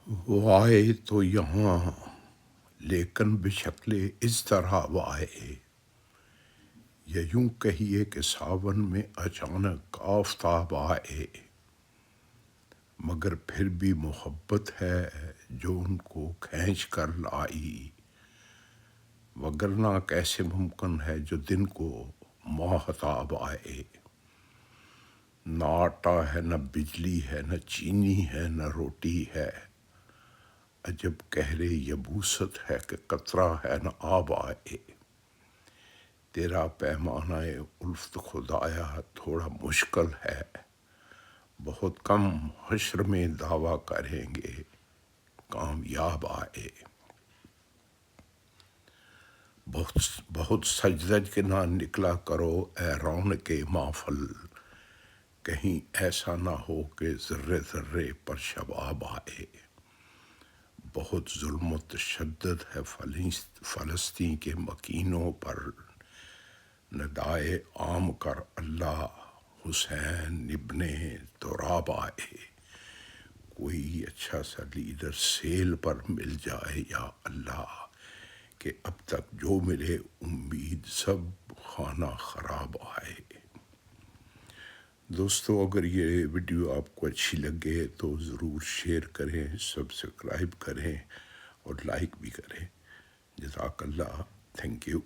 وہ آئے تو یہاں لیکن بشکل اس طرح وہ آئے، یا یوں کہیے کہ ساون میں اچانک آفتاب آئے، مگر پھر بھی محبت ہے جو ان کو کھینچ کر لائی، وگرنہ کیسے ممکن ہے جو دن کو ماہتاب آئے۔ نہ آٹا ہے، نہ بجلی ہے، نہ چینی ہے، نہ روٹی ہے، عجب قہر یبوست ہے کہ قطرہ ہے نہ آب آئے۔ تیرا پیمانہ الفت خدایا تھوڑا مشکل ہے، بہت کم حشر میں دعویٰ کریں گے کامیاب آئے۔ بہت سجدج کے نہ نکلا کرو اے رونق محفل، کہیں ایسا نہ ہو کہ ذرے ذرے پر شباب آئے۔ بہت ظلم و تشدد ہے فلسطین کے مکینوں پر، ندائے عام کر اللہ حسین ابن تراب آئے۔ کوئی اچھا سا لیڈر سیل پر مل جائے یا اللہ، کہ اب تک جو ملے امید سب خانہ خراب آئے۔ دوستو، اگر یہ ویڈیو آپ کو اچھی لگے تو ضرور شیئر کریں، سبسکرائب کریں اور لائک بھی کریں۔ جزاک اللہ، تھینک یو۔